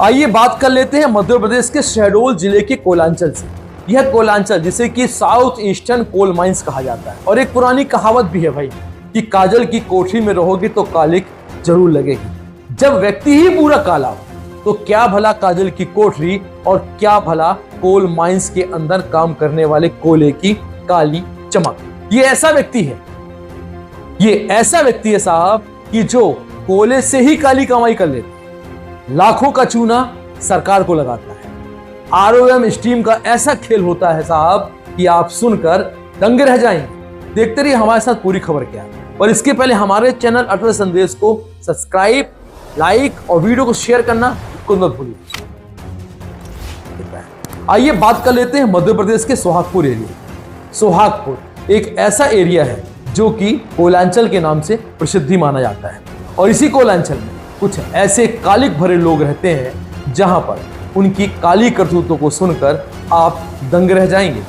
आइए बात कर लेते हैं मध्य प्रदेश के शहडोल जिले के कोयलांचल से। यह कोयलांचल जिसे कि साउथ ईस्टर्न कोल माइंस कहा जाता है, और एक पुरानी कहावत भी है भाई कि काजल की कोठरी में रहोगे तो कालिक जरूर लगेगी। जब व्यक्ति ही पूरा काला हो तो क्या भला काजल की कोठरी और क्या भला कोल माइंस के अंदर काम करने वाले कोयले की काली चमक। ये ऐसा व्यक्ति है साहब कि जो कोयले से ही काली कमाई कर लेता है। लाखों का चूना सरकार को लगाता है। आरओएम स्टीम का ऐसा खेल होता है साहब कि आप सुनकर दंगे रह जाएंगे। देखते रहिए हमारे साथ पूरी खबर क्या है। और इसके पहले हमारे चैनल अटल संदेश को सब्सक्राइब, लाइक और वीडियो को शेयर करना मत भूलिए। आइए बात कर लेते हैं मध्य प्रदेश के सोहागपुर एरिया। सोहागपुर एक ऐसा एरिया है जो कि कोयलांचल के नाम से प्रसिद्धि माना जाता है, और इसी कोयलांचल में कुछ ऐसे कालिक भरे लोग रहते हैं जहां पर उनकी काली करतूतों को सुनकर आप दंग रह जाएंगे।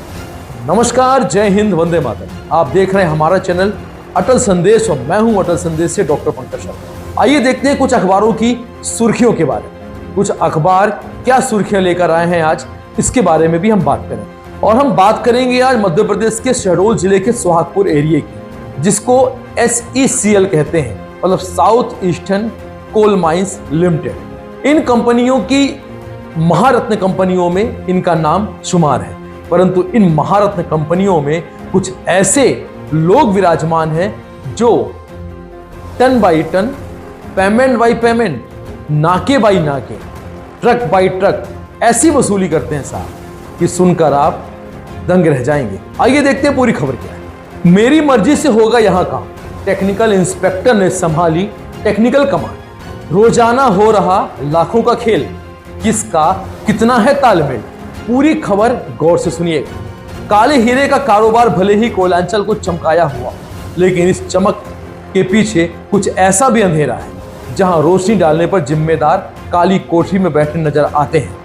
नमस्कार, जय हिंद, वंदे मातरम। आप देख रहे हैं हमारा चैनल अटल संदेश और मैं हूं अटल संदेश से डॉक्टर पंकज शर्मा। आइए देखते हैं कुछ अखबारों की सुर्खियों के बारे में। कुछ अखबार क्या सुर्खियां लेकर आए हैं आज, इसके बारे में भी हम बात करें। और हम बात करेंगे आज मध्य प्रदेश के शहडोल जिले के सोहागपुर एरिया की, जिसको SECL कहते हैं, मतलब South Eastern Coal Mines Limited. इन कंपनियों की महारत्न कंपनियों में इनका नाम शुमार है, परंतु इन महारत्न कंपनियों में कुछ ऐसे लोग विराजमान हैं जो ton by ton, payment by payment, नाके बाई नाके, ट्रक बाई ट्रक ऐसी वसूली करते हैं साहब कि सुनकर आप दंग रह जाएंगे। आइए देखते हैं पूरी खबर क्या है। मेरी मर्जी से होगा यहां काम, टेक्निकल इंस्पेक्टर ने संभाली टेक्निकल कमांड। रोजाना हो रहा लाखों का खेल, किसका कितना है तालमेल। पूरी खबर गौर से सुनिएगा। काले हीरे का कारोबार भले ही कोयलांचल को चमकाया हुआ, लेकिन इस चमक के पीछे कुछ ऐसा भी अंधेरा है जहां रोशनी डालने पर जिम्मेदार काली कोठरी में बैठे नजर आते हैं।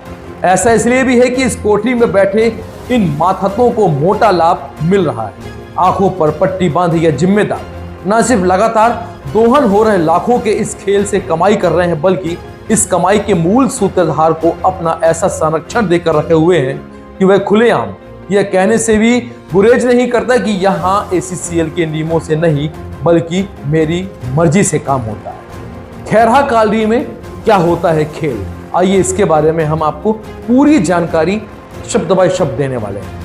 ऐसा इसलिए भी है कि इस कोठरी में बैठे इन मातहतों को मोटा लाभ मिल रहा है। आंखों पर पट्टी बांधे यह जिम्मेदार न सिर्फ लगातार दोहन हो रहे लाखों के इस खेल से कमाई कर रहे हैं, बल्कि इस कमाई के मूल सूत्रधार को अपना ऐसा संरक्षण देकर रखे हुए हैं कि वह खुलेआम यह कहने से भी गुरेज नहीं करता कि यहाँ SECL के नियमों से नहीं, बल्कि मेरी मर्जी से काम होता है। खैरहा कालरी में क्या होता है खेल, आइए इसके बारे में हम आपको पूरी जानकारी शब्द बाय शब्द देने वाले हैं।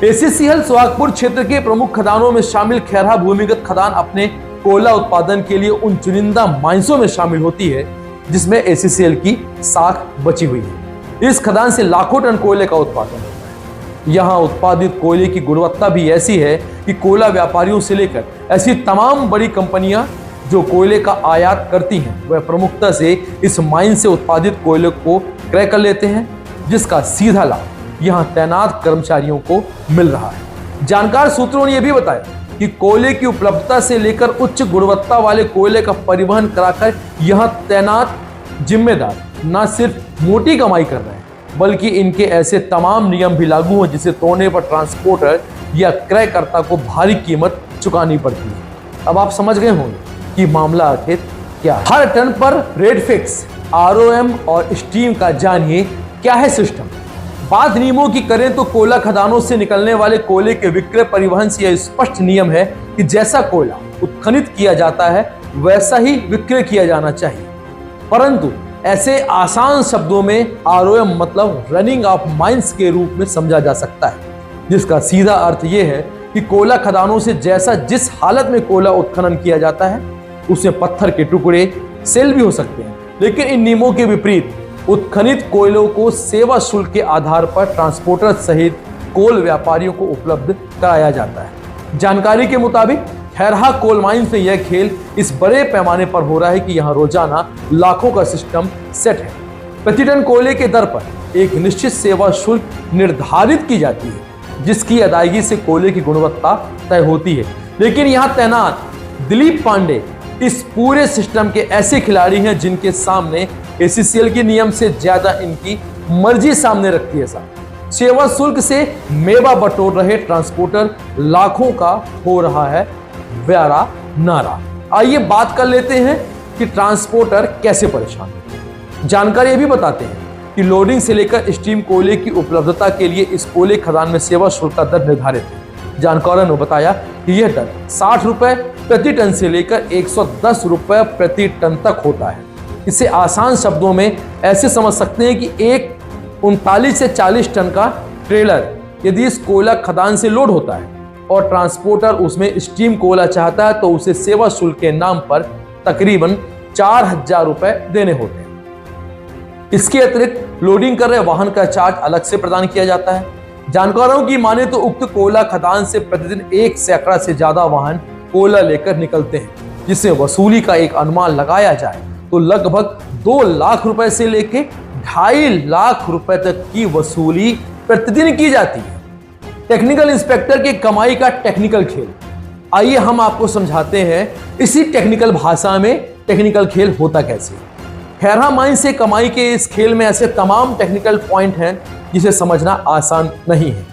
SECL सोहागपुर क्षेत्र के प्रमुख खदानों में शामिल खैरहा भूमिगत खदान अपने कोयला उत्पादन के लिए उन चुनिंदा माइंसों में शामिल होती है जिसमें SECL की साख बची हुई है। इस खदान से लाखों टन कोयले का उत्पादन होता है। यहाँ उत्पादित कोयले की गुणवत्ता भी ऐसी है कि कोयला व्यापारियों से लेकर ऐसी तमाम बड़ी कंपनियां जो कोयले का आयात करती हैं, वह प्रमुखता से इस माइन से उत्पादित कोयले को क्रय कर लेते हैं, जिसका सीधा लाभ यहाँ तैनात कर्मचारियों को मिल रहा है। जानकार सूत्रों ने यह भी बताया कि कोयले की उपलब्धता से लेकर उच्च गुणवत्ता वाले कोयले का परिवहन कराकर यहाँ तैनात जिम्मेदार न सिर्फ मोटी कमाई कर रहे हैं, बल्कि इनके ऐसे तमाम नियम भी लागू हैं जिसे तोड़ने पर ट्रांसपोर्टर या क्रयकर्ता को भारी कीमत चुकानी पड़ती है। अब आप समझ गए होंगे कि मामला आखिर क्या है। हर टन पर रेट फिक्स, आरओएम और स्टीम का जानिए क्या है सिस्टम। बात नियमों की करें तो कोयला खदानों से निकलने वाले कोयले के विक्रय परिवहन से यह स्पष्ट नियम है कि जैसा कोयला उत्खनित किया जाता है वैसा ही विक्रय किया जाना चाहिए। परंतु ऐसे आसान शब्दों में आरओएम मतलब रनिंग ऑफ माइंस के रूप में समझा जा सकता है, जिसका सीधा अर्थ यह है कि कोयला खदानों से जैसा जिस हालत में कोयला उत्खनन किया जाता है उसमें पत्थर के टुकड़े सेल भी हो सकते हैं। लेकिन इन नियमों के विपरीत उत्खनित कोयलों को सेवा शुल्क के आधार पर ट्रांसपोर्टर सहित कोल व्यापारियों को उपलब्ध कराया जाता है। जानकारी के मुताबिक खैरहा कोल माइंस में यह खेल इस बड़े पैमाने पर हो रहा है कि यहाँ रोजाना लाखों का सिस्टम सेट है। प्रति टन कोयले के दर पर एक निश्चित सेवा शुल्क निर्धारित की जाती है, जिसकी अदायगी से कोयले की गुणवत्ता तय होती है। लेकिन यहाँ तैनात दिलीप पांडे इस पूरे सिस्टम के ऐसे खिलाड़ी हैं जिनके सामने SECL के नियम से ज्यादा इनकी मर्जी सामने रखती है साहब। सेवा शुल्क से मेवा बटोर रहे ट्रांसपोर्टर लाखों का हो रहा है व्यारा नारा। आइए बात कर लेते हैं कि ट्रांसपोर्टर कैसे परेशान है। जानकारी ये भी बताते हैं कि लोडिंग से लेकर स्टीम कोयले की उपलब्धता के लिए इस कोयले खदान में सेवा शुल्क का दर निर्धारित है। जानकारों ने बताया कि यह दर 60 रुपए प्रति टन से लेकर 110 रुपए प्रति टन तक होता है। इसे आसान शब्दों में ऐसे समझ सकते हैं कि एक 39 से 40 टन का ट्रेलर यदि इस कोयला खदान से लोड होता है और ट्रांसपोर्टर उसमें स्टीम कोयला चाहता है तो उसे सेवा शुल्क के नाम पर तकरीबन 4000 रुपए देने होते हैं। इसके अतिरिक्त लोडिंग कर रहे वाहन का चार्ज अलग से प्रदान किया जाता है। जानकारों की माने तो उक्त कोयला खदान से प्रतिदिन 1 सैकड़ा से ज्यादा वाहन कोयला लेकर निकलते हैं, जिससे वसूली का एक अनुमान लगाया जाए तो लगभग 2 लाख रुपए से लेके 2.5 लाख रुपए तक की वसूली प्रतिदिन की जाती है। टेक्निकल इंस्पेक्टर की कमाई का टेक्निकल खेल, आइए हम आपको समझाते हैं इसी टेक्निकल भाषा में टेक्निकल खेल होता कैसे। खैरा माइन से कमाई के इस खेल में ऐसे तमाम टेक्निकल पॉइंट हैं जिसे समझना आसान नहीं है।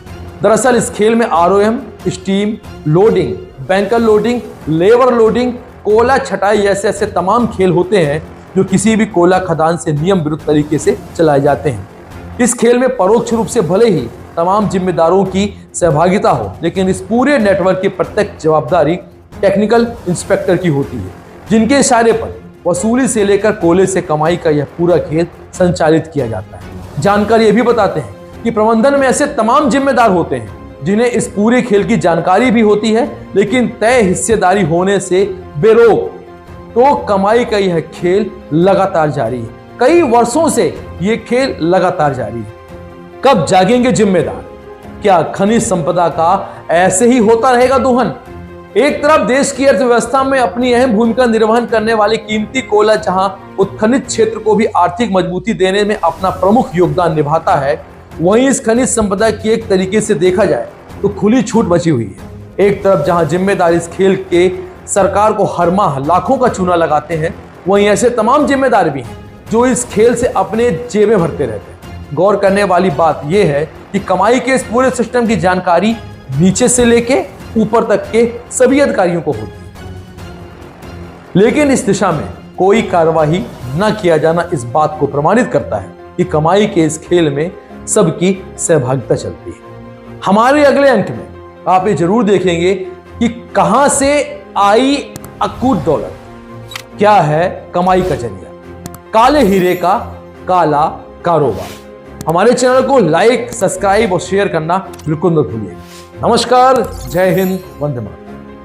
दरअसल इस खेल में ROM, steam, loading, banker loading, labour loading, कोयला छटाई जैसे ऐसे तमाम खेल होते हैं जो किसी भी कोयला खदान से नियम विरुद्ध तरीके से चलाए जाते हैं। इस खेल में परोक्ष रूप से भले ही तमाम जिम्मेदारों की सहभागिता हो, लेकिन इस पूरे नेटवर्क की प्रत्यक्ष जवाबदारी टेक्निकल इंस्पेक्टर की होती है, जिनके इशारे पर वसूली से लेकर कोयले से कमाई का यह पूरा खेल संचालित किया जाता है। जानकारी ये भी बताते हैं कि प्रबंधन में ऐसे तमाम जिम्मेदार होते हैं जिन्हें इस पूरे खेल की जानकारी भी होती है, लेकिन तय हिस्सेदारी होने से बेरोक तो कमाई का यह खेल लगातार जारी है। कई वर्षों से यह खेल लगातार जारी है। कब जागेंगे जिम्मेदार? क्या खनिज संपदा का ऐसे ही होता रहेगा दोहन? एक तरफ देश की अर्थव्यवस्था में अपनी अहम भूमिका निर्वहन करने वाली कीमती कोयला जहां उत्खनिज क्षेत्र को भी आर्थिक मजबूती देने में अपना प्रमुख योगदान निभाता है, वहीं इस खनिज संपदा की एक तरीके से देखा जाए तो खुली छूट बची हुई है। एक तरफ जहां जिम्मेदार इस खेल के सरकार को हर माह लाखों का चूना लगाते हैं, वहीं ऐसे तमाम जिम्मेदार भी हैं जो इस खेल से अपने जेबें भरते रहते हैं। गौर करने वाली बात यह है कि कमाई के इस पूरे सिस्टम की जानकारी नीचे से लेके ऊपर तक के सभी अधिकारियों को होती है, लेकिन इस दिशा में कोई कार्यवाही न किया जाना इस बात को प्रमाणित करता है कि कमाई के इस खेल में सबकी सहभागिता चलती है। हमारे अगले अंक में आप ये जरूर देखेंगे कि कहां से आई अकूत दौलत, क्या है कमाई का जरिया, काले हीरे का काला कारोबार। हमारे चैनल को लाइक, सब्सक्राइब और शेयर करना बिल्कुल मत भूलिए। नमस्कार, जय हिंद, वंदे मातरम।